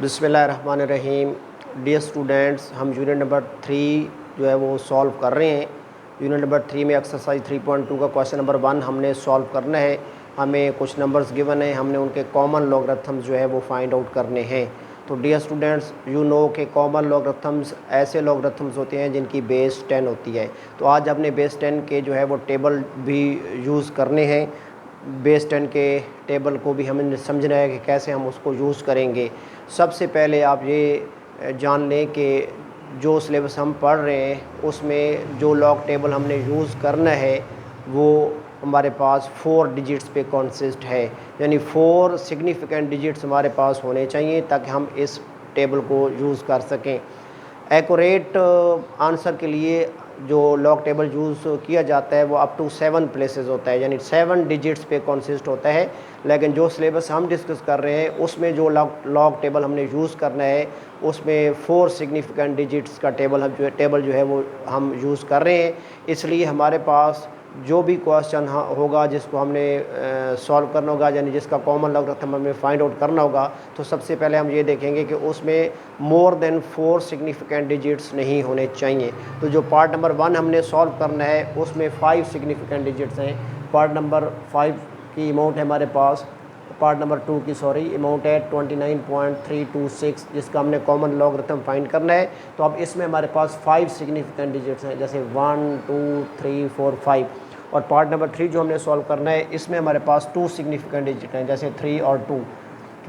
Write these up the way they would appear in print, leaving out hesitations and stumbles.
बिस्मिल्लाहिर्रहमानिर्रहीम। Dear students, हम unit number 3 जो है वो सॉल्व कर रहे हैं। यूनिट नंबर 3 में एक्सरसाइज 3.2 का क्वेश्चन नंबर 1 हमने सॉल्व करना है। हमें कुछ नंबर्स गिवन है, हमने उनके कॉमन लॉगरिथम्स जो है वो फाइंड आउट करने हैं। तो डियर स्टूडेंट्स, यू नो के कॉमन लॉगरिथम्स ऐसे लॉगरिथम्स होते हैं जिनकी बेस 10 होती है। तो आज हमने बेस 10 के जो है वो टेबल भी यूज़ करने हैं। बेस 10 के टेबल को भी हमें समझना है कि कैसे हम उसको यूज़ करेंगे। सबसे पहले आप ये जान लें कि जो सिलेबस हम पढ़ रहे हैं उसमें जो लॉग टेबल हमने यूज़ करना है वो हमारे पास 4 डिजिट्स पे कंसिस्ट है, यानी 4 सिग्निफिकेंट डिजिट्स हमारे पास होने चाहिए ताकि हम इस टेबल को यूज़ कर सकें। एक्यूरेट आंसर के लिए जो लॉग टेबल यूज़ किया जाता है वो अप टू 7 प्लेसेस होता है, यानी 7 डिजिट्स पे कंसिस्ट होता है। लेकिन जो सिलेबस हम डिस्कस कर रहे हैं उसमें जो लॉग टेबल हमने यूज़ करना है उसमें 4 सिग्निफिकेंट डिजिट्स का टेबल जो है वो हम यूज़ कर रहे हैं। इसलिए हमारे पास जो भी क्वेश्चन होगा जिसको हमने सॉल्व करना होगा, यानी जिसका कॉमन लॉगरिथम हमें फाइंड आउट करना होगा, तो सबसे पहले हम ये देखेंगे कि उसमें मोर देन 4 सिग्निफिकेंट डिजिट्स नहीं होने चाहिए। तो जो पार्ट नंबर 1 हमने सॉल्व करना है उसमें 5 सिग्निफिकेंट डिजिट्स हैं। पार्ट नंबर 5 की अमाउंट है हमारे पास, पार्ट नंबर 2 की अमाउंट है 29.326, जिसका हमने कॉमन लॉगरिथम फाइंड करना है। तो अब इसमें हमारे पास 5 सिग्निफिकेंट डिजिट्स हैं, जैसे 1 2 3 4 5। और पार्ट नंबर 3 जो हमने सॉल्व करना है इसमें हमारे पास 2 सिग्निफिकेंट डिजिट हैं, जैसे 3 और 2।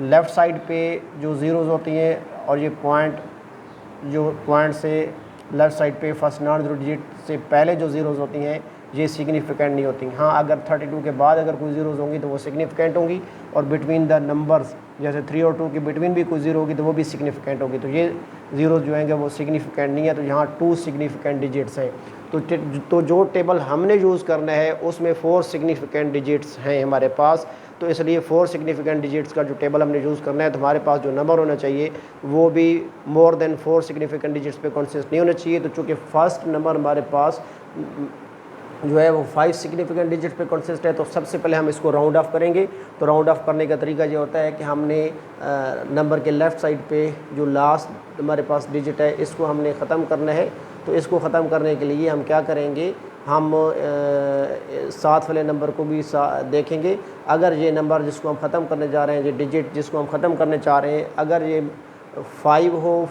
लेफ़्ट साइड पे जो ज़ीरोज़ होती हैं और ये पॉइंट से लेफ़्ट साइड पे फर्स्ट नॉन ज़ीरो डिजिट से पहले जो ज़ीरोज़ होती हैं ये सिग्निफिकेंट नहीं होती। हाँ, अगर 32 के बाद अगर कोई ज़ीरोज़ होंगी तो वो सिग्निफिकेंट होंगी, और बिटवीन द नंबर्स जैसे 3 और 2 के बिटवीन भी कोई ज़ीरो होगी तो वो भी सिग्निफिकेंट होगी। तो ये ज़ीरोज़ जो हैं वो सिग्निफिकेंट नहीं है, तो यहाँ 2 सिग्निफिकेंट डिजिट्स हैं। तो जो टेबल हमने यूज़ करना है उसमें 4 सिग्निफिकेंट डिजिट्स हैं हमारे पास। तो इसलिए 4 सिग्निफिकेंट डिजिट्स का जो टेबल हमने यूज़ करना है तो हमारे पास जो नंबर होना चाहिए वो भी मोर देन 4 सिग्निफिकेंट डिजिट्स पे कंसिस्ट नहीं होना चाहिए। तो चूँकि फर्स्ट नंबर हमारे पास जो है वो 5 सिग्निफिकेंट डिजिट पे कंसिस्ट है, तो सबसे पहले हम इसको राउंड ऑफ करेंगे। तो राउंड ऑफ करने का तरीका ये होता है कि हमने नंबर के लेफ़्ट साइड पे जो लास्ट हमारे पास डिजिट है इसको हमने ख़त्म करना है। तो इसको ख़त्म करने के लिए हम क्या करेंगे, हम साथ वाले नंबर को भी देखेंगे। अगर ये नंबर जिसको हम ख़त्म करने जा रहे हैं, ये डिजिट जिसको हम ख़त्म करने चाह रहे हैं, अगर ये 5 हो,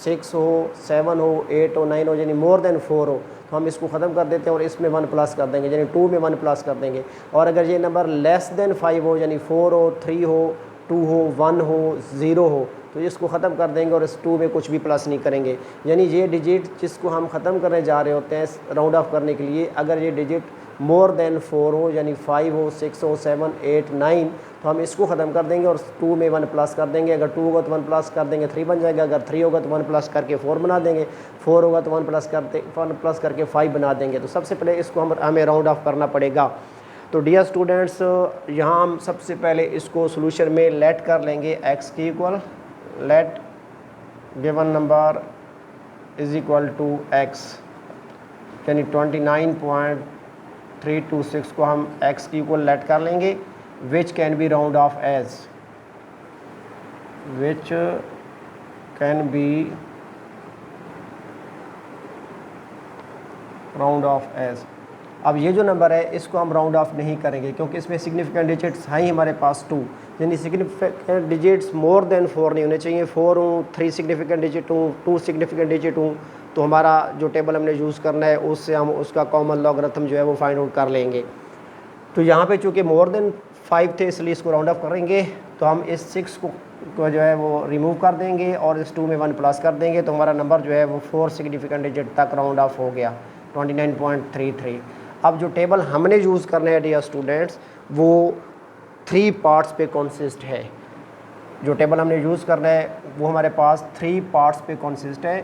6 हो, 7 हो, 8 हो, 9 हो, यानी मोर देन 4 हो, तो हम इसको ख़त्म कर देते हैं और इसमें 1 प्लस कर देंगे, यानी 2 में 1 प्लस कर देंगे। और अगर ये नंबर लेस देन 5 हो, यानी 4 हो, 3 हो, 2 हो, 1 हो, 0 हो, तो इसको ख़त्म कर देंगे और इस 2 में कुछ भी प्लस नहीं करेंगे। यानी ये डिजिट जिसको हम ख़त्म करने जा रहे होते हैं राउंड ऑफ करने के लिए, अगर ये डिजिट मोर देन 4 हो, यानी 5 हो, 6 हो, 7, 8, 9, तो हम इसको ख़त्म कर देंगे और 2 में 1 प्लस कर देंगे। अगर 2 होगा तो 1 प्लस कर देंगे, 3 बन जाएगा। अगर 3 होगा तो 1 प्लस करके 4 बना देंगे, 4 होगा तो 1 प्लस करके 5 बना देंगे। तो सबसे पहले इसको हमें राउंड ऑफ करना पड़ेगा। तो डियर स्टूडेंट्स, यहाँ हम सबसे पहले इसको सोल्यूशन में लेट कर लेंगे x की equate given number is equal to x, यानी 29.326 को हम x की इक्वल लेट कर लेंगे, which can be round off as, which can be round off as. अब ये जो नंबर है इसको हम राउंड ऑफ नहीं करेंगे क्योंकि इसमें सिग्निफिकेंट डिजिट्स हैं ही हमारे पास 2, यानी सिग्निफिकेंट डिजिट्स मोर देन 4 नहीं होने चाहिए। 4 हूँ, 3 सिग्निफिकेंट डिजिट हूँ, 2 सिग्निफिकेंट डिजिट हूँ, तो हमारा जो टेबल हमने यूज़ करना है उससे हम उसका कॉमन लॉगरिथम जो है वो फाइंड आउट कर लेंगे। तो यहाँ पे चूँकि मोर देन 5 थे इसलिए इसको राउंड ऑफ करेंगे। तो हम इस 6 को जो है वो रिमूव कर देंगे और इस 2 में 1 प्लस कर देंगे, तो हमारा नंबर जो है वो 4 सिग्निफिकेंट डिजिट तक राउंड ऑफ हो गया, 29.33। अब जो टेबल हमने यूज़ करना है डियर स्टूडेंट्स वो 3 पार्ट्स पे कंसिस्ट है। जो टेबल हमने यूज़ करना है वो हमारे पास 3 पार्ट्स पे कंसिस्ट है।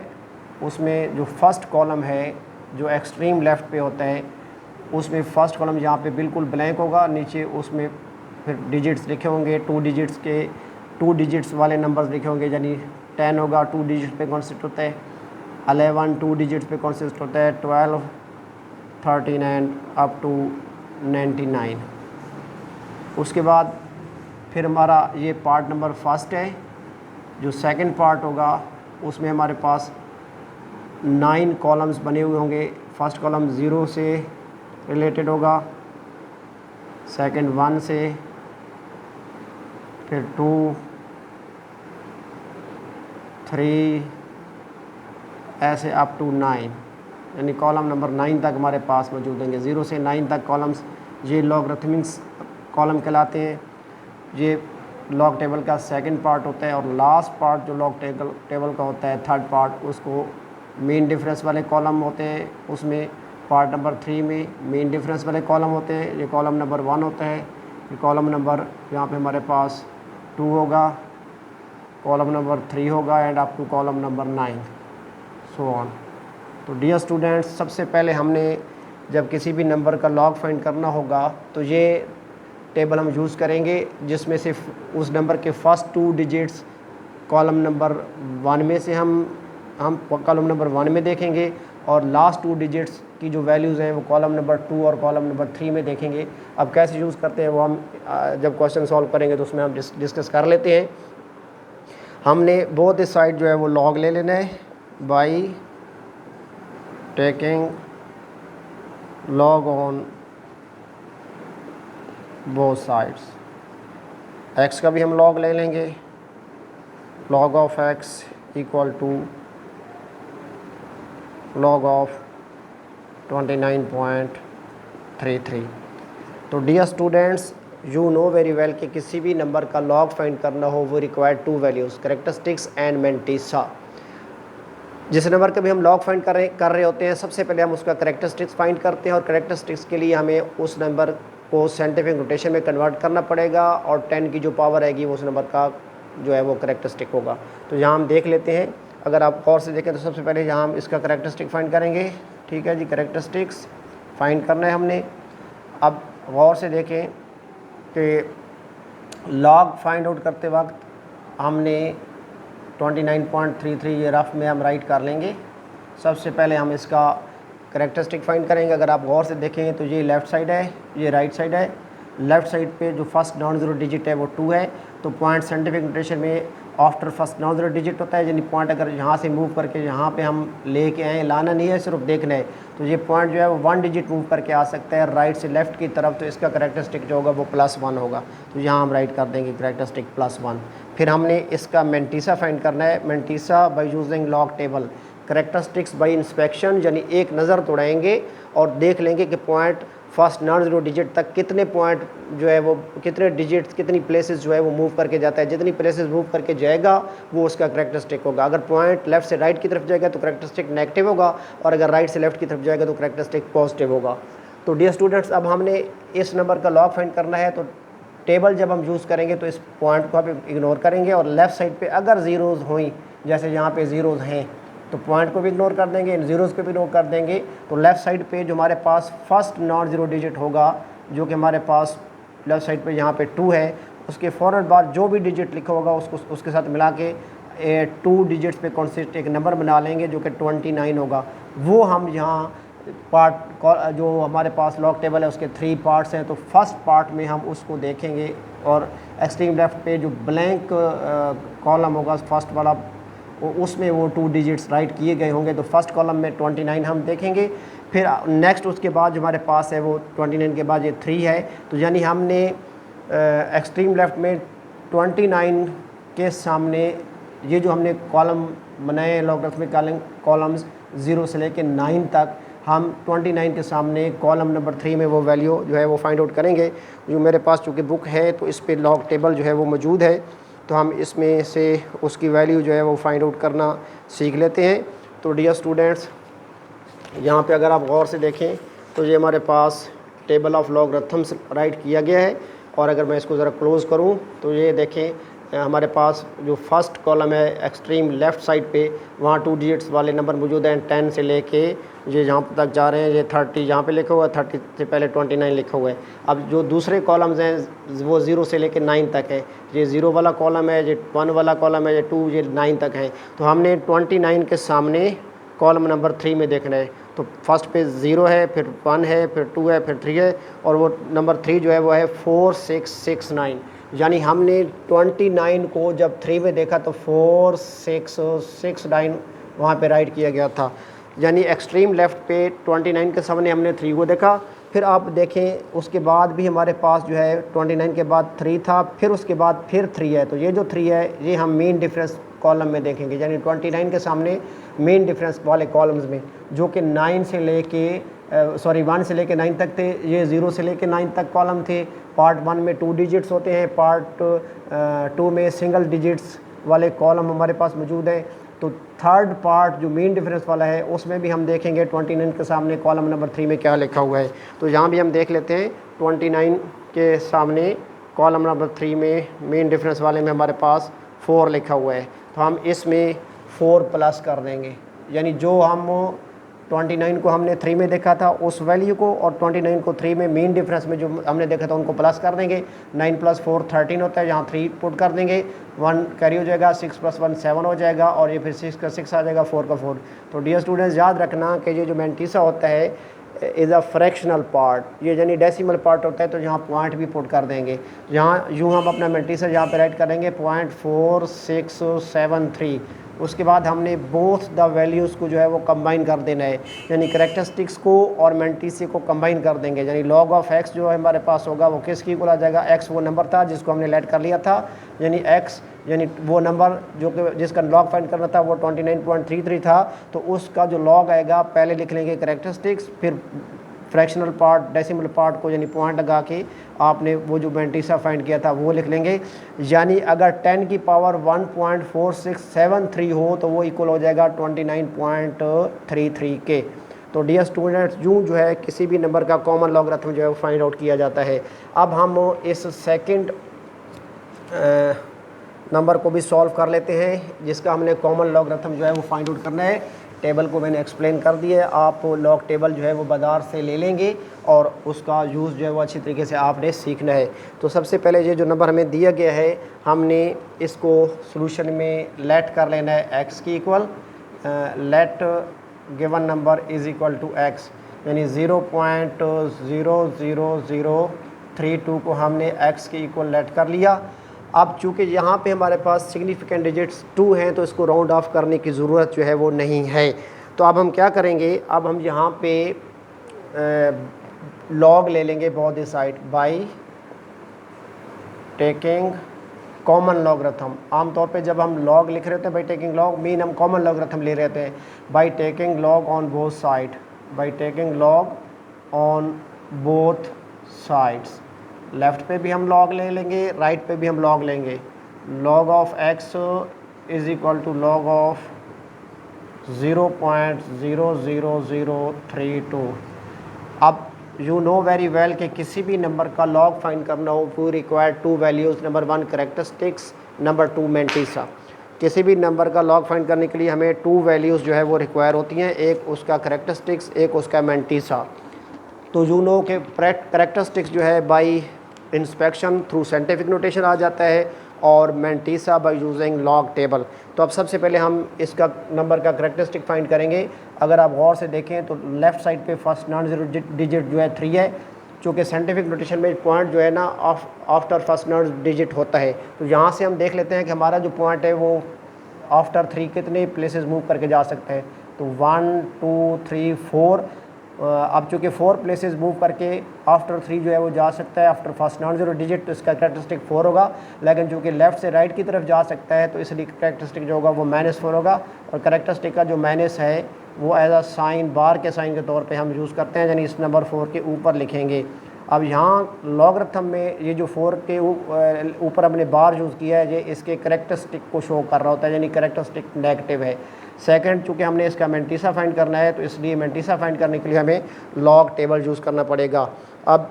उसमें जो फर्स्ट कॉलम है जो एक्सट्रीम लेफ़्ट पे होता है उसमें फ़र्स्ट कॉलम यहाँ पे बिल्कुल ब्लैंक होगा, नीचे उसमें फिर डिजिट्स लिखे होंगे, 2 डिजिट्स वाले नंबर्स लिखे होंगे, यानी 10 होगा 2 डिजिट पे कंसिस्ट होता है, 11 2 डिजिट्स पे कंसिस्ट होता है, 12 13 एंड अप टू 99। उसके बाद फिर हमारा ये पार्ट नंबर फर्स्ट है जो सेकंड पार्ट होगा उसमें हमारे पास 9 कॉलम्स बने हुए होंगे। फर्स्ट कॉलम 0 से रिलेटेड होगा, सेकंड 1 से, फिर 2, 3 ऐसे अप टू 9, यानी कॉलम नंबर 9 तक हमारे पास मौजूद होंगे। 0 से 9 तक कॉलम्स ये लॉगरिथमिक्स कॉलम कहलाते हैं। ये लॉग टेबल का सेकंड पार्ट होता है और लास्ट पार्ट जो लॉग टेबल का होता है थर्ड पार्ट, उसको मीन डिफरेंस वाले कॉलम होते हैं। उसमें पार्ट नंबर 3 में मीन डिफरेंस वाले कॉलम होते हैं। ये कॉलम नंबर 1 होता है। ये कॉलम नंबर यहाँ पे हमारे पास 2 होगा, कॉलम नंबर 3 होगा and up to column number 9 so on. तो डियर स्टूडेंट्स, सबसे पहले हमने जब किसी भी नंबर का लॉग फाइंड करना होगा तो ये टेबल हम यूज़ करेंगे जिसमें से उस नंबर के फर्स्ट 2 डिजिट्स कॉलम नंबर 1 में से हम कॉलम नंबर 1 में देखेंगे और लास्ट 2 डिजिट्स की जो वैल्यूज़ हैं वो कॉलम नंबर 2 और कॉलम नंबर 3 में देखेंगे। अब कैसे यूज़ करते हैं वो हम जब क्वेश्चन सॉल्व करेंगे तो उसमें हम डिस्कस कर लेते हैं। हमने बोथ इस साइड जो है वो लॉग ले लेना है by taking log on both sides. x का भी हम लॉग ले लेंगे, log of x equal to log of 29.33। तो dear students, you know very well कि किसी भी नंबर का लॉग फाइंड करना हो वो required 2 values, characteristics and mantissa. जिस नंबर का भी हम लॉग फाइंड कर रहे होते हैं सबसे पहले हम उसका कैरेक्टरिस्टिक्स फाइंड करते हैं और कैरेक्टरिस्टिक्स के लिए हमें उस नंबर को साइंटिफिक नोटेशन में कन्वर्ट करना पड़ेगा और 10 की जो पावर आएगी वो उस नंबर का जो है वो कैरेक्टरिस्टिक होगा। तो यहाँ हम देख लेते हैं, अगर आप गौर से देखें तो सबसे पहले यहाँ हम इसका कैरेक्टरिस्टिक फाइंड करेंगे। ठीक है जी, कैरेक्टरिस्टिक्स फाइंड करना है हमने। अब गौर से देखें कि लॉग फाइंड आउट करते वक्त हमने 29.33 ये रफ में हम राइट कर लेंगे। सबसे पहले हम इसका कैरेक्टरिस्टिक फाइंड करेंगे। अगर आप गौर से देखेंगे तो ये लेफ़्ट साइड है, ये राइट साइड है। लेफ़्ट साइड पे जो फर्स्ट नॉन ज़ीरो डिजिट है वो 2 है। तो पॉइंट साइंटिफिक नोटेशन में after first non zero digit होता है, यानी पॉइंट अगर यहाँ से मूव करके यहाँ पे हम लेके आए, लाना नहीं है सिर्फ देखना है, तो ये पॉइंट जो है वो 1 डिजिट मूव करके आ सकता है राइट से लेफ़्ट की तरफ। तो इसका कैरेक्टरिस्टिक जो होगा वो +1 होगा। तो यहाँ हम राइट कर देंगे कैरेक्टरिस्टिक +1। फिर हमने इसका मैंटिसा फाइंड करना है। Mantissa bye using log table, characteristics bye inspection, यानी एक नज़र दौड़ाएंगे और देख लेंगे कि point first non zero digit तक कितने पॉइंट जो है वो कितने डिजिट्स कितनी प्लेसेस जो है वो मूव करके जाता है। जितनी प्लेसेस मूव करके जाएगा वो उसका कैरेक्टरिस्टिक होगा। अगर पॉइंट लेफ़्ट से राइट की तरफ जाएगा तो कैरेक्टरिस्टिक नेगेटिव होगा और अगर राइट से लेफ़्ट की तरफ जाएगा तो कैरेक्टरिस्टिक पॉजिटिव होगा। तो डियर स्टूडेंट्स, अब हमने इस नंबर का लॉग फाइंड करना है। तो टेबल जब हम यूज़ करेंगे तो इस पॉइंट को आप इग्नोर करेंगे और लेफ़्ट साइड पे अगर ज़ीरोज़ हुई, जैसे यहाँ पे ज़ीरोज़ हैं, तो पॉइंट को भी इग्नोर कर देंगे, इन ज़ीरोज़ को भी इग्नोर कर देंगे। तो लेफ़्ट साइड पे जो हमारे पास फर्स्ट नॉन ज़ीरो डिजिट होगा, जो कि हमारे पास लेफ़्ट साइड पे यहाँ पे 2 है, उसके फ़ौरन बाद जो भी डिजिट लिखा होगा उसको उसके साथ मिला के 2 डिजिट्स पे कॉन्सिस्ट एक नंबर बना लेंगे जो कि 29 होगा। वो हम यहाँ पार्ट जो हमारे पास लॉग टेबल है उसके 3 पार्ट्स हैं, तो फर्स्ट पार्ट में हम उसको देखेंगे और एक्सट्रीम लेफ़्ट पे जो ब्लैंक कॉलम होगा फर्स्ट वाला, उसमें वो 2 डिजिट्स राइट किए गए होंगे। तो फर्स्ट कॉलम में 29 हम देखेंगे। फिर नेक्स्ट उसके बाद जो हमारे पास है वो 29 के बाद ये 3 है। तो यानी हमने एक्सट्रीम लेफ़्ट में 29 के सामने ये जो हमने कॉलम बनाए लॉगरिथमिक कॉलम्स 0 से लेके 9 तक, हम 29 के सामने कॉलम नंबर 3 में वो वैल्यू जो है वो फाइंड आउट करेंगे। जो मेरे पास चूँकि बुक है तो इस पर लॉग टेबल जो है वो मौजूद है, तो हम इसमें से उसकी वैल्यू जो है वो फाइंड आउट करना सीख लेते हैं। तो डियर स्टूडेंट्स, यहाँ पे अगर आप गौर से देखें तो ये हमारे पास टेबल ऑफ लॉगरिथम्स राइट किया गया है। और अगर मैं इसको ज़रा क्लोज़ करूँ तो ये देखें हमारे पास जो फर्स्ट कॉलम है एक्सट्रीम लेफ़्ट साइड पे, वहाँ 2 डिजिट्स वाले नंबर मौजूद हैं। 10 से लेके ये जहाँ तक जा रहे हैं, ये 30 यहाँ पे लिखा हुआ है, 30 से पहले 29 लिखा हुआ है। अब जो दूसरे कॉलम्स हैं वो 0 से लेके 9 तक है। ये 0 वाला कॉलम है, ये 1 वाला कॉलम है, ये 2, ये 9 तक है। तो हमने 29 के सामने कॉलम नंबर 3 में देखना है। तो फर्स्ट पे 0 है, फिर 1 है, फिर 2 है, फिर 3 है, और वो नंबर 3 जो है वो है 4 6 6 9। यानी हमने 29 को जब 3 में देखा तो 4 6 6 9 वहाँ पे राइट किया गया था। यानी एक्सट्रीम लेफ़्ट पे 29 के सामने हमने 3 को देखा। फिर आप देखें उसके बाद भी हमारे पास जो है 29 के बाद 3 था, फिर उसके बाद फिर 3 है। तो ये जो 3 है ये हम मेन डिफरेंस कॉलम में देखेंगे, यानी 29 के सामने मेन डिफरेंस वाले कॉलम्स में, जो कि 1 से लेके 9 तक थे। ये 0 से लेके 9 तक कॉलम थे। पार्ट 1 में 2 डिजिट्स होते हैं, पार्ट 2 में सिंगल डिजिट्स वाले कॉलम हमारे पास मौजूद हैं। तो थर्ड पार्ट जो मेन डिफरेंस वाला है उसमें भी हम देखेंगे 29 के सामने कॉलम नंबर 3 में क्या लिखा हुआ है। तो यहाँ भी हम देख लेते हैं 29 के सामने कॉलम नंबर 3 में मेन डिफरेंस वाले में हमारे पास 4 लिखा हुआ है। तो हम इसमें 4 प्लस कर देंगे, यानी जो हम 29 को हमने 3 में देखा था उस वैल्यू को, और 29 को 3 में मेन डिफरेंस में जो हमने देखा था उनको प्लस कर देंगे। 9 + 4 13 होता है, यहाँ 3 पुट कर देंगे, 1 कैरी हो जाएगा, 6 + 1 7 हो जाएगा, और ये फिर 6 का 6 आ जाएगा, 4 का 4। तो डियर स्टूडेंट्स याद रखना कि ये जो मैंटीसा होता है इज़ अ फ्रैक्शनल पार्ट, ये यानी डेसिमल पार्ट होता है। तो यहाँ पॉइंट भी पुट कर देंगे। यहाँ यूँ हम अपना मैंटीसा यहाँ पे राइट करेंगे 0.4673। उसके बाद हमने बोथ द वैल्यूज़ को जो है वो कंबाइन कर देना है, यानी करैक्टरिस्टिक्स को और मैंटीसे को कंबाइन कर देंगे। यानी log ऑफ x जो है हमारे पास होगा वो किसकी इक्वल आ जाएगा, x वो नंबर था जिसको हमने लेट कर लिया था, यानी x यानी वो नंबर जो कि जिसका log फाइंड करना था वो 29.33 था। तो उसका जो log आएगा पहले लिख लेंगे करैक्टरिस्टिक्स, फिर फ्रैक्शनल पार्ट डेसिमल पार्ट को यानी पॉइंट लगा के आपने वो जो मैंटीसा फाइंड किया था वो लिख लेंगे। यानी अगर 10 की पावर 1.4673 हो तो वो इक्वल हो जाएगा 29.33 के। तो डियर स्टूडेंट्स यूँ जो है किसी भी नंबर का कॉमन लॉगरिथम जो है वो फाइंड आउट किया जाता है। अब हम इस सेकंड नंबर को भी सॉल्व कर लेते हैं जिसका हमने कॉमन लॉगरिथम जो है वो फाइंड आउट करना है। टेबल को मैंने एक्सप्लेन कर दिया है, आप लॉग टेबल जो है वो बाज़ार से ले लेंगे और उसका यूज़ जो है वो अच्छी तरीके से आपने सीखना है। तो सबसे पहले ये जो नंबर हमें दिया गया है हमने इसको सॉल्यूशन में लेट कर लेना है x की equate given number is equal to x, यानी 0.00032 को हमने x के इक्वल लेट कर लिया। अब चूँकि यहाँ पे हमारे पास सिग्निफिकेंट डिजिट्स 2 हैं तो इसको राउंड ऑफ करने की ज़रूरत जो है वो नहीं है। तो अब हम क्या करेंगे, अब हम यहाँ पे लॉग ले लेंगे both the side by taking common logarithm. आमतौर पे जब हम लॉग लिख रहे होते हैं बाय टेकिंग लॉग मीन हम कॉमन लॉगरिथम ले रहे होते हैं। Bye taking log on both side, bye taking log on both sides, left पे भी हम लॉग ले लेंगे, राइट पे भी हम लॉग लेंगे। Log of x is equal to log of 0.00032। अब यू नो वेरी वेल कि किसी भी नंबर का लॉग फाइंड करना हो we require 2 values, number 1 characteristics, number 2 mantissa. किसी भी नंबर का लॉग फाइंड करने के लिए हमें 2 वैल्यूज़ जो है वो रिक्वायर होती हैं, एक उसका करैक्टरिस्टिक्स, एक उसका मैंटीसा। तो यू नो के करैक्टरिस्टिक्स जो है by inspection through scientific notation आ जाता है और mantissa by using log table. तो अब सबसे पहले हम इसका नंबर का करैक्टरिस्टिक फाइंड करेंगे। अगर आप गौर से देखें तो लेफ़्ट साइड पे फर्स्ट नॉन ज़ीरो डिजिट जो है 3 है, चूँकि साइंटिफिक नोटेशन में पॉइंट जो है ना आफ्टर फर्स्ट नॉन डिजिट होता है। तो यहाँ से हम देख लेते हैं कि हमारा जो पॉइंट है वो आफ्टर 3 कितने प्लेसेस मूव करके जा सकते हैं। तो 1 2 3 4, अब चूँकि 4 प्लेसेस मूव करके आफ्टर 3 जो है वो जा सकता है after first non zero digit, तो इसका करैक्टरिस्टिक 4 होगा। लेकिन चूँकि लेफ़्ट से राइट की तरफ जा सकता है तो इसलिए करैक्टरिस्टिक जो होगा वो -4 होगा। और करैक्टरिस्टिक का जो माइनस है वो एज अ साइन बार के साइन के तौर पे हम यूज़ करते हैं, यानी इस नंबर 4 के ऊपर लिखेंगे। अब यहाँ लॉगरिथम में ये जो 4 के ऊपर हमने बार यूज़ किया है ये इसके करैक्टरिस्टिक को शो कर रहा होता है, यानी करैक्टरिस्टिक नेगेटिव है। सेकंड, चूँकि हमने इसका मैंटीसा फाइंड करना है तो इसलिए मैंटीसा फाइंड करने के लिए हमें लॉग टेबल यूज़ करना पड़ेगा। अब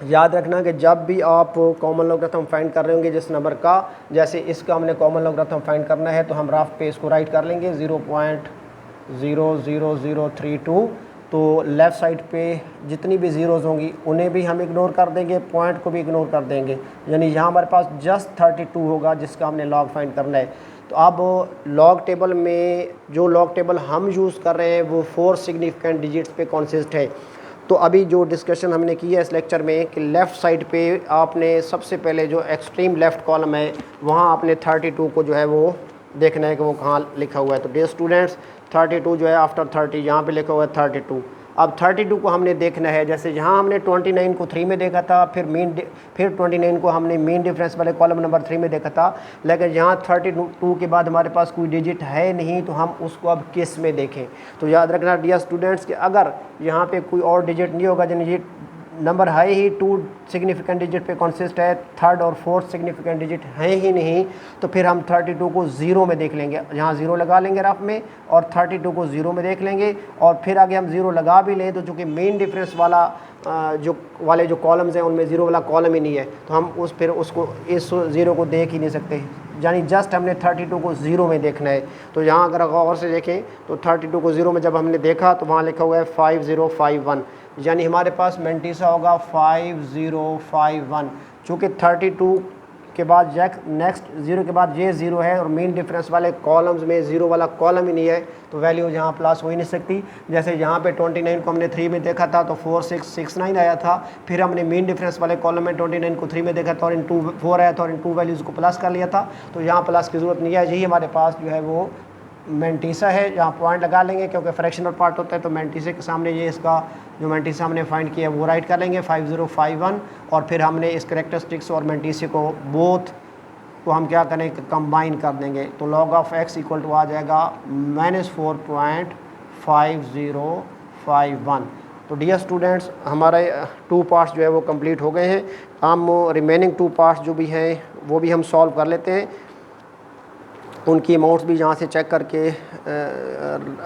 याद रखना कि जब भी आप कॉमन लॉगरिथम फाइंड कर रहे होंगे जिस नंबर का, जैसे इसका हमने कॉमन लॉगरिथम फाइंड करना है तो हम रफ पे इसको राइट कर लेंगे 0.00032। तो लेफ़्ट साइड पे जितनी भी ज़ीरोज़ होंगी उन्हें भी हम इग्नोर कर देंगे, पॉइंट को भी इग्नोर कर देंगे, यानी यहाँ हमारे पास जस्ट 32 होगा जिसका हमने लॉग फाइंड करना है। तो अब लॉग टेबल में जो लॉग टेबल हम यूज़ कर रहे हैं वो 4 सिग्निफिकेंट डिजिट्स पे कॉन्सिस्ट है। तो अभी जो डिस्कशन हमने की है इस लेक्चर में कि लेफ़्ट साइड पे आपने सबसे पहले जो एक्सट्रीम लेफ़्ट कॉलम है वहाँ आपने 32 को जो है वो देखना है कि वो कहाँ लिखा हुआ है। तो डियर स्टूडेंट्स 32 जो है आफ्टर 30 यहाँ पे लिखा हुआ है 32। अब 32 को हमने देखना है, जैसे यहाँ हमने 29 को 3 में देखा था, फिर 29 को हमने मेन डिफरेंस वाले कॉलम नंबर 3 में देखा था, लेकिन यहाँ 32 के बाद हमारे पास कोई डिजिट है नहीं, तो हम उसको अब किस में देखें। तो याद रखना डियर स्टूडेंट्स कि अगर यहाँ पे कोई और डिजिट नहीं होगा, यानी नंबर है ही 2 सिग्निफिकेंट डिजिट पे कॉन्सिस्ट है, थर्ड और फोर्थ सिग्निफिकेंट डिजिट है ही नहीं, तो फिर हम 32 को 0 में देख लेंगे। यहाँ 0 लगा लेंगे रफ में और 32 को 0 में देख लेंगे। और फिर आगे हम 0 लगा भी लें तो चूँकि मेन डिफरेंस वाला जो कॉलम्स हैं उनमें 0 वाला कॉलम ही नहीं है, तो हम फिर उसको इस 0 को देख ही नहीं सकते, यानी जस्ट हमने 32 को 0 में देखना है। तो यहाँ अगर गौर से देखें तो 32 को 0 में जब हमने देखा तो वहाँ लिखा हुआ है 5051, यानी हमारे पास मेंटीसा होगा 5051। चूँकि 32 के बाद नेक्स्ट 0 के बाद ये 0 है और मेन डिफरेंस वाले कॉलम्स में 0 वाला कॉलम ही नहीं है, तो वैल्यू यहाँ प्लस हो ही नहीं सकती। जैसे यहाँ पे 29 को हमने 3 में देखा था तो 4669 आया था, फिर हमने मेन डिफरेंस वाले कॉलम में 29 को 3 में देखा था और इन 4 आया था और इन 2 वैल्यूज़ को प्लस कर लिया था, तो यहाँ प्लस की ज़रूरत नहीं है। यही हमारे पास जो है वो मेंटीसा है, यहाँ पॉइंट लगा लेंगे क्योंकि फ्रैक्शनल पार्ट होता है, तो मेंटीसा के सामने ये इसका जो मेंटीसा हमने फाइंड किया वो राइट कर लेंगे 5051, और फिर हमने इस करेक्टरिस्टिक्स और मेंटीसा को बोथ को हम क्या करें कंबाइन कर देंगे। तो log of x equal to आ जाएगा -4.5051। तो डियर स्टूडेंट्स हमारे 2 पार्ट्स जो है वो कंप्लीट हो गए हैं। हम रिमेनिंग 2 पार्ट्स जो भी हैं वो भी हम सॉल्व कर लेते हैं, उनकी अमाउंट्स भी यहाँ से चेक करके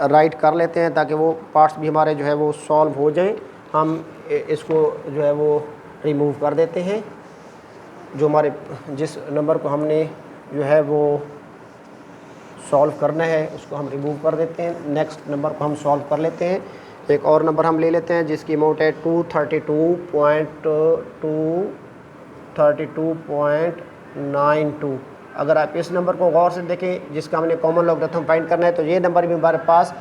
राइट कर लेते हैं ताकि वो पार्ट्स भी हमारे जो है वो सॉल्व हो जाएं। हम इसको जो है वो रिमूव कर देते हैं, जो हमारे जिस नंबर को हमने जो है वो सॉल्व करना है उसको हम रिमूव कर देते हैं, नेक्स्ट नंबर को हम सॉल्व कर लेते हैं। एक और नंबर हम ले लेते हैं जिसकी अमाउंट है 232.92। अगर आप इस नंबर को गौर से देखें जिसका हमने कॉमन लॉगरिथम फाइंड करना है, तो ये नंबर भी हमारे पास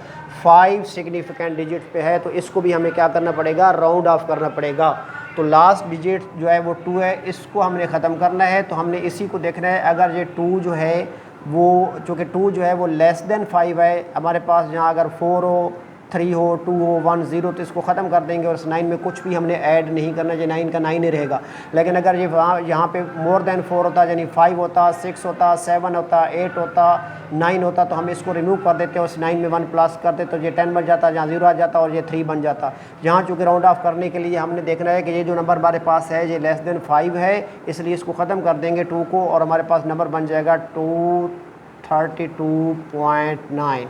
5 सिग्निफिकेंट डिजिट पे है, तो इसको भी हमें क्या करना पड़ेगा, राउंड ऑफ करना पड़ेगा। तो लास्ट डिजिट जो है वो 2 है, इसको हमने ख़त्म करना है, तो हमने इसी को देखना है। अगर ये 2 जो है वो चूँकि 2 जो है वो लेस देन 5 है हमारे पास, जहाँ अगर 4 हो 3 हो 2 हो 1 0 तो इसको ख़त्म कर देंगे और इस 9 में कुछ भी हमने ऐड नहीं करना, ये 9 का 9 ही रहेगा। लेकिन अगर ये यहाँ पे मोर देन 4 होता, यानी 5 होता, 6 होता, 7 होता, 8 होता, 9 होता, तो हम इसको रिमूव कर देते और इस 9 में 1 प्लस करते तो ये 10 बन जाता, जहाँ 0 आ जाता और ये 3 बन जाता। यहाँ चूँकि राउंड ऑफ करने के लिए हमने देखना है कि ये जो नंबर हमारे पास है ये लेस देन 5 है, इसलिए इसको ख़त्म कर देंगे 2 को और हमारे पास नंबर बन जाएगा 232.9।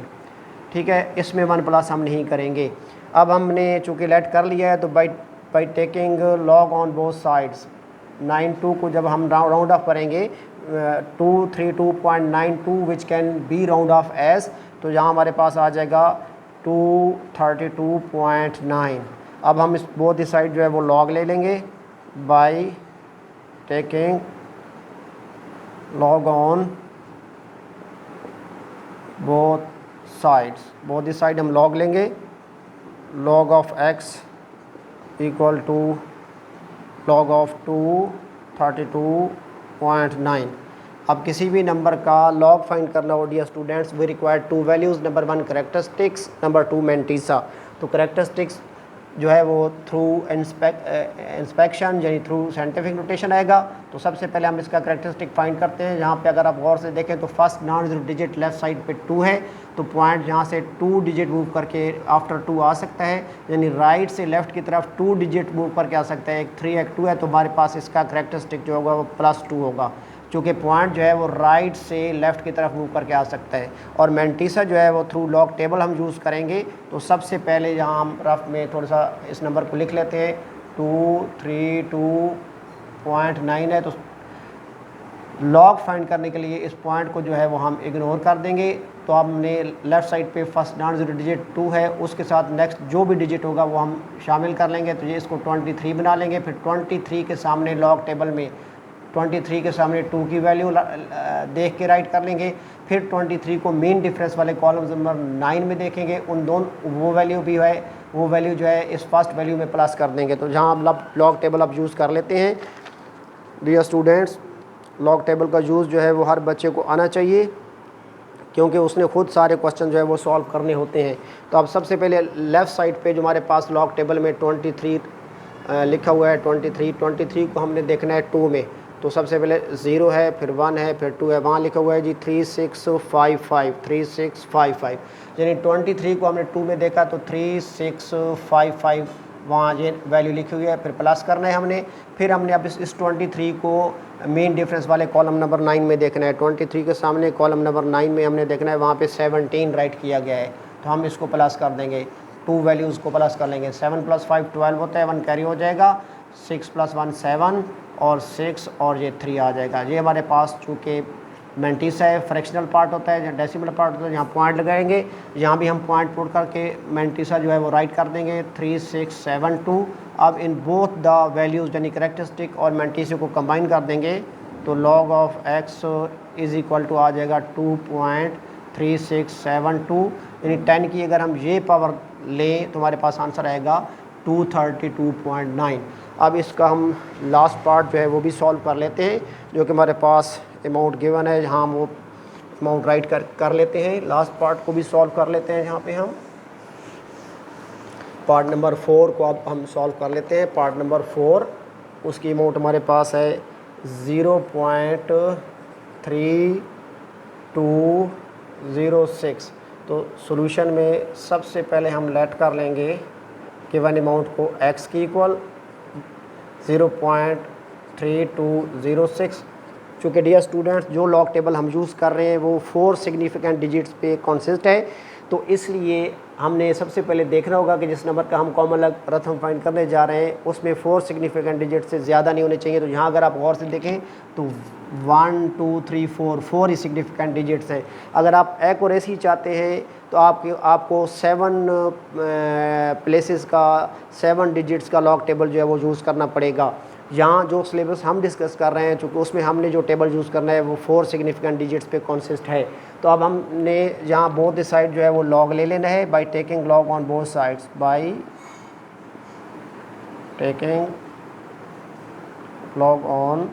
ठीक है, इसमें 1 प्लस हम नहीं करेंगे। अब हमने चूँकि लेट कर लिया है तो by taking log on both sides 92 को जब हम राउंड ऑफ करेंगे 232.92 विच can be round of S, तो यहाँ हमारे पास आ जाएगा 232.9। अब हम इस बोथ साइड जो है वो लॉग ले लेंगे by taking log on both side हम लॉग लेंगे, log of x equal to log of 232.9। अब किसी भी नंबर का log फाइंड करना हो dear students, we require 2 values, number 1 characteristics, number 2 mantissa. तो करेक्टरिस्टिक्स जो है वो थ्रू इंस्पेक्शन यानी थ्रू साइंटिफिक नोटेशन आएगा। तो सबसे पहले हम इसका करेक्टरिस्टिक फाइंड करते हैं। यहाँ पे अगर आप गौर से देखें तो first non zero digit left side पे 2 है, तो पॉइंट यहाँ से 2 डिजिट मूव करके आफ्टर 2 आ सकता है, यानी राइट से लेफ़्ट की तरफ 2 डिजिट मूव करके आ सकता है। एक 3 एक 2 है, तो हमारे पास इसका करेक्टरिस्टिक जो होगा वो +2 होगा, चूँकि पॉइंट जो है वो राइट से लेफ़्ट की तरफ मूव करके आ सकता है। और मेंटीसा जो है वो थ्रू लॉग टेबल हम यूज़ करेंगे। तो सबसे पहले यहाँ हम रफ में थोड़ा सा इस नंबर को लिख लेते हैं, 232.9 है, तो लॉग फाइंड करने के लिए इस पॉइंट को जो है वो हम इग्नोर कर देंगे। तो हमने लेफ़्ट साइड पे फर्स्ट नॉन जीरो डिजिट 2 है, उसके साथ नेक्स्ट जो भी डिजिट होगा वो हम शामिल कर लेंगे। तो ये इसको 23 बना लेंगे, फिर 23 के सामने लॉग टेबल में 23 के सामने 2 की वैल्यू देख के राइट कर लेंगे। फिर 23 को मेन डिफरेंस वाले कॉलम नंबर 9 में देखेंगे, उन दोनों वो वैल्यू भी है, वो वैल्यू जो है इस फर्स्ट वैल्यू में प्लस कर देंगे। तो जहाँ हम लॉग टेबल अब यूज़ कर लेते हैं डियर स्टूडेंट्स, लॉग टेबल का यूज़ जो है वो हर बच्चे को आना चाहिए, क्योंकि उसने खुद सारे क्वेश्चन जो है वो सॉल्व करने होते हैं। तो अब सबसे पहले लेफ़्ट साइड पे जो हमारे पास लॉग टेबल में 23 लिखा हुआ है, 23 को हमने देखना है 2 में। तो सबसे पहले 0 है, फिर 1 है, फिर 2 है, वहाँ लिखा हुआ है जी 3655 यानी 23 को हमने 2 में देखा तो 3655 वहाँ ये वैल्यू लिखी हुई है, फिर प्लस करना है हमने। फिर हमने अब इस 23 को मेन डिफरेंस वाले कॉलम नंबर 9 में देखना है। 23 के सामने कॉलम नंबर 9 में हमने देखना है, वहाँ पे 17 राइट किया गया है, तो हम इसको प्लस कर देंगे, 2 वैल्यूज़ को प्लस कर लेंगे। 7 + 5 12 होता है, 1 कैरी हो जाएगा, 6 + 1 7 और 6 और ये 3 आ जाएगा। ये हमारे पास चूँकि मैंटिसा है, फ्रैक्शनल पार्ट होता है, जहाँ डेसिमल पार्ट होता है, यहाँ पॉइंट लगाएंगे, यहाँ भी हम पॉइंट पुट करके मैंटिसा जो है वो राइट कर देंगे 3672। अब इन बोथ द वैल्यूज़ यानी करेक्टरिस्टिक और मैंटिसा को कंबाइन कर देंगे, तो log of x is equal to आ जाएगा 2.3672, यानी 10 की अगर हम ये पावर लें तो हमारे पास आंसर आएगा 232.9। अब इसका हम लास्ट पार्ट जो है वो भी सॉल्व कर लेते हैं, जो कि हमारे पास अमाउंट गिवन है, जहाँ हम वो अमाउंट राइट कर लेते हैं। लास्ट पार्ट को भी सॉल्व कर लेते हैं, जहाँ पे हम पार्ट नंबर 4 को अब हम सॉल्व कर लेते हैं। पार्ट नंबर 4 उसकी अमाउंट हमारे पास है 0.3206। तो सॉल्यूशन में सबसे पहले हम लेट कर लेंगे गिवन अमाउंट को x की इक्वल 0.3206। चूँकि डियर स्टूडेंट्स जो लॉग टेबल हम यूज़ कर रहे हैं वो 4 सिग्निफिकेंट डिजिट्स पे कंसिस्ट है, तो इसलिए हमने सबसे पहले देखना होगा कि जिस नंबर का हम कॉमन रकम फाइंड करने जा रहे हैं उसमें 4 सिग्निफिकेंट डिजिट से ज़्यादा नहीं होने चाहिए। तो यहाँ अगर आप गौर से देखें तो 1 2 3 4 ही सिग्निफिकेंट डिजिट्स हैं। अगर आप एक्यूरेसी चाहते हैं तो आपको 7 प्लेसेस का 7 डिजिट्स का लॉग टेबल जो है वो यूज़ करना पड़ेगा। यहाँ जो सिलेबस हम डिस्कस कर रहे हैं, चूँकि उसमें हमने जो टेबल यूज़ करना है वो 4 सिग्निफिकेंट डिजिट्स पे कंसिस्ट है। तो अब हमने यहाँ बोथ साइड जो है वो लॉग ले लेना है by taking log on both sides, by taking log on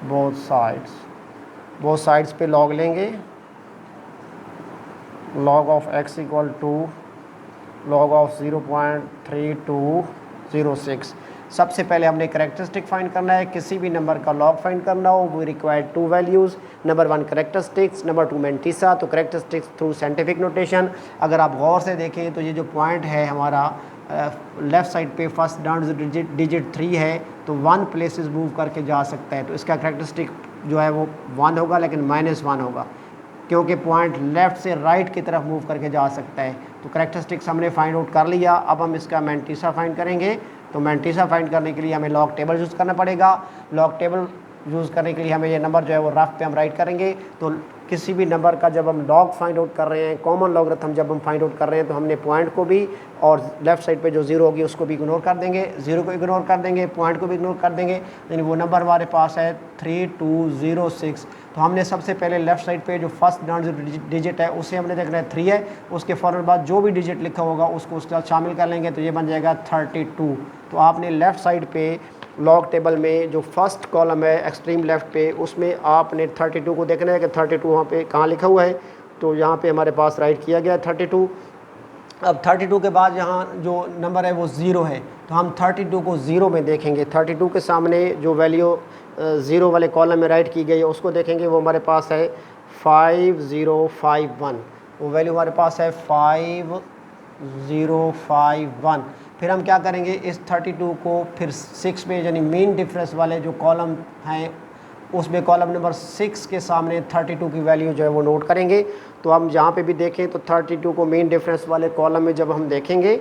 both sides पे लॉग लेंगे। log of x equal to log of 0.3206। सबसे पहले हमने करेक्टरिस्टिक फाइंड करना है। किसी भी नंबर का लॉग फाइंड करना हो वो required 2 values, number 1 characteristics, number 2 mantissa. तो करेक्टरिस्टिक्स थ्रू साइंटिफिक नोटेशन। अगर आप गौर से देखें तो ये जो पॉइंट है हमारा लेफ़्ट साइड पे फर्स्ट डाउन डिजिट 3 है, तो 1 प्लेसेस मूव करके जा सकता है, तो इसका करेक्टरिस्टिक जो है वो 1 होगा, लेकिन -1 होगा क्योंकि पॉइंट लेफ़्ट से राइट की तरफ मूव करके जा सकता है। तो करेक्टरिस्टिक्स हमने फाइंड आउट कर लिया। अब हम इसका मैंटिसा फाइंड करेंगे। तो मैंटिसा फाइंड करने के लिए हमें लॉग टेबल यूज़ करना पड़ेगा। लॉग टेबल यूज़ करने के लिए हमें ये नंबर जो है वो रफ पे हम राइट करेंगे। तो किसी भी नंबर का जब हम लॉग फाइंड आउट कर रहे हैं, कॉमन लॉगरिथम जब हम फाइंड आउट कर रहे हैं, तो हमने पॉइंट को भी और लेफ़्ट साइड पे जो 0 होगी उसको भी इग्नोर कर देंगे, 0 को इग्नोर कर देंगे, पॉइंट को भी इग्नोर कर देंगे, यानी वो नंबर हमारे पास है 3206। तो हमने सबसे पहले लेफ़्ट साइड पे जो फर्स्ट डिजिट है उसे हमने देखना है 3 है, उसके फ़ौरन बाद जो भी डिजिट लिखा होगा उसको उसके साथ शामिल कर लेंगे, तो ये बन जाएगा 32। तो आपने लेफ़्ट साइड पे लॉग टेबल में जो फर्स्ट कॉलम है एक्सट्रीम लेफ़्ट पे, उसमें आपने 32 को देखना है कि 32 वहाँ पे कहाँ लिखा हुआ है। तो यहाँ पे हमारे पास राइट किया गया 32। अब 32 के बाद यहाँ जो नंबर है वो 0 है, तो हम 32 को 0 में देखेंगे। 32 के सामने जो वैल्यू 0 वाले कॉलम में राइट की गई है उसको देखेंगे, वो हमारे पास है 5051। वो वैल्यू हमारे पास है 5051। फिर हम क्या करेंगे, इस 32 को फिर 6 में यानी मेन डिफरेंस वाले जो कॉलम हैं उसमें कॉलम नंबर 6 के सामने 32 की वैल्यू जो है वो नोट करेंगे। तो हम जहाँ पे भी देखें तो 32 को मेन डिफरेंस वाले कॉलम में जब हम देखेंगे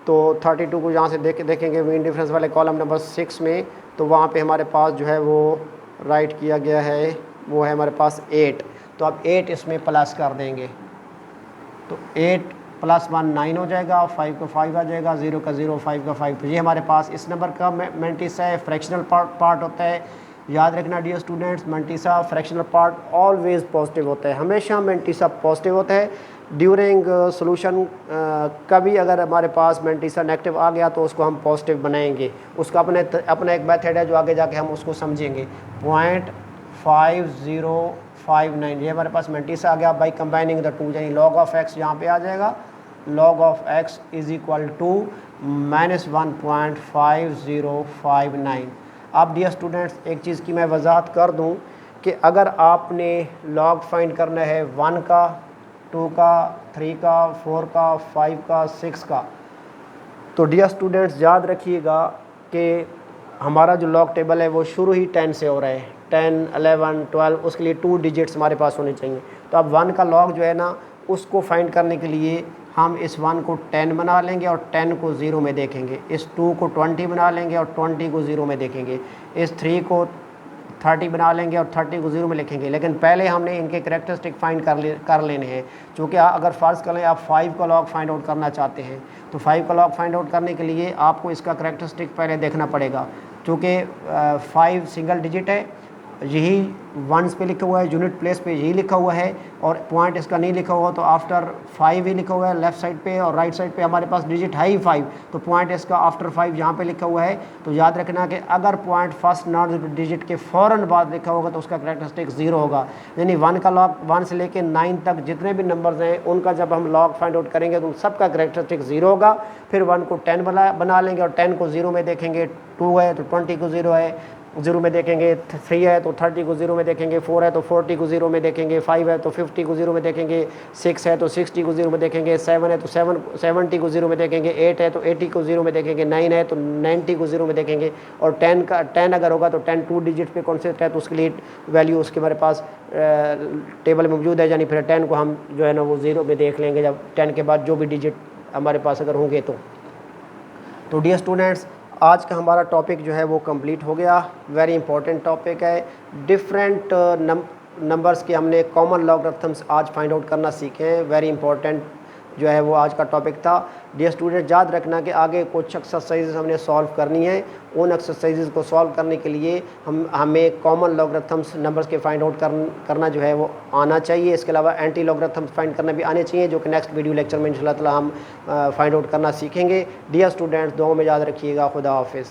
तो 32 को जहाँ से देखेंगे मेन डिफरेंस वाले कॉलम नंबर 6 में, तो वहाँ पे हमारे पास जो है वो राइट किया गया है, वो है हमारे पास 8। तो अब 8 इसमें प्लस कर देंगे, तो 8 +1 9 हो जाएगा, 5 का 5 आ जाएगा, 0 का 0, 5 का 5। तो ये हमारे पास इस नंबर का मैंटिसा है, फ्रैक्शनल पार्ट होता है। याद रखना dear students, mantissa fractional part always positive होता है, हमेशा मैंटिसा पॉजिटिव होता है। ड्यूरिंग सोल्यूशन कभी अगर हमारे पास मैंटिसा नेगेटिव आ गया तो उसको हम पॉजिटिव बनाएंगे, उसका अपना एक मेथड है जो आगे जाके हम उसको समझेंगे। 0.5059 ये हमारे पास मैंटिसा आ गया बाई कंबाइनिंग द टू, यानी log ऑफ x यहाँ पे आ जाएगा, log of x is equal to -1.5059। अब डियर स्टूडेंट्स एक चीज़ की मैं वजाहत कर दूं कि अगर आपने log फाइंड करना है 1 का, 2 का, 3 का, 4 का, 5 का, 6 का, तो डियर स्टूडेंट्स याद रखिएगा कि हमारा जो log टेबल है वो शुरू ही 10 से हो रहा है, 10, 11, 12, उसके लिए 2 डिजिट्स हमारे पास होने चाहिए। तो अब 1 का log जो है ना उसको फाइंड करने के लिए हम इस 1 को 10 बना लेंगे और 10 को 0 में देखेंगे, इस 2 को 20 बना लेंगे और 20 को 0 में देखेंगे, इस 3 को 30 बना लेंगे और 30 को 0 में लिखेंगे। लेकिन पहले हमने इनके करेक्टरिस्टिक फाइंड कर लेने हैं, क्योंकि अगर फ़र्ज़ करें आप 5 का log फाइंड आउट करना चाहते हैं तो 5 का log फाइंड आउट करने के लिए आपको इसका करेक्टरिस्टिक पहले देखना पड़ेगा, क्योंकि 5 सिंगल डिजिट है, यही वंस पे लिखा हुआ है, यूनिट प्लेस पे यही लिखा हुआ है, और पॉइंट इसका नहीं लिखा हुआ तो आफ्टर 5 ही लिखा हुआ है लेफ़्ट साइड पे, और राइट साइड पे हमारे पास डिजिट है ही 5, तो पॉइंट इसका आफ्टर 5 यहाँ पे लिखा हुआ है। तो याद रखना कि अगर पॉइंट फर्स्ट नॉट डिजिट के फ़ौरन बाद लिखा होगा तो उसका करेक्टरिस्टिक 0 होगा, यानी 1 का log 1 से लेके 9 तक जितने भी नंबर्स हैं उनका जब हम log फाइंड आउट करेंगे तो उन सब का करेक्टरिस्टिक 0 होगा। फिर 1 को 10 बना लेंगे और 10 को 0 में देखेंगे, 2 है तो 20 को 0 है 0 में देखेंगे, 3 है तो 30 को 0 में देखेंगे, 4 है तो 40 को 0 में देखेंगे, 5 है तो 50 को 0 में देखेंगे, 6 है तो 60 को 0 में देखेंगे, 7 है तो 70 को 0 में देखेंगे, 8 है तो 80 को 0 में देखेंगे, 9 है तो 90 को 0 में देखेंगे, और 10 अगर होगा तो 10 2 डिजिट पे कॉन्सेप्ट है तो उसके लिए वैल्यू उसके हमारे पास टेबल में मौजूद है, यानी फिर 10 को हम जो है ना वो 0 में देख लेंगे जब 10 के बाद जो भी डिजिट हमारे पास अगर होंगे तो डियर स्टूडेंट्स आज का हमारा टॉपिक जो है वो कंप्लीट हो गया। वेरी इंपॉर्टेंट टॉपिक है, डिफरेंट नंबर्स के हमने कॉमन लॉगरिथम्स आज फाइंड आउट करना सीखे हैं। वेरी इंपॉर्टेंट जो है वो आज का टॉपिक था। डियर स्टूडेंट याद रखना कि आगे कुछ एक्सरसाइजेज हमने सॉल्व करनी है, उन एक्सरसाइजेज को सॉल्व करने के लिए हमें कॉमन लॉगरिथम्स नंबर्स के फाइंड आउट करना जो है वो आना चाहिए। इसके अलावा एंटी लॉगरिथम्स फाइंड करना भी आने चाहिए, जो कि नेक्स्ट वीडियो लेक्चर में इंशाल्लाह ताला हम फाइंड आउट करना सीखेंगे। डियर स्टूडेंट्स दुआ में याद रखिएगा। खुदा हाफिज़।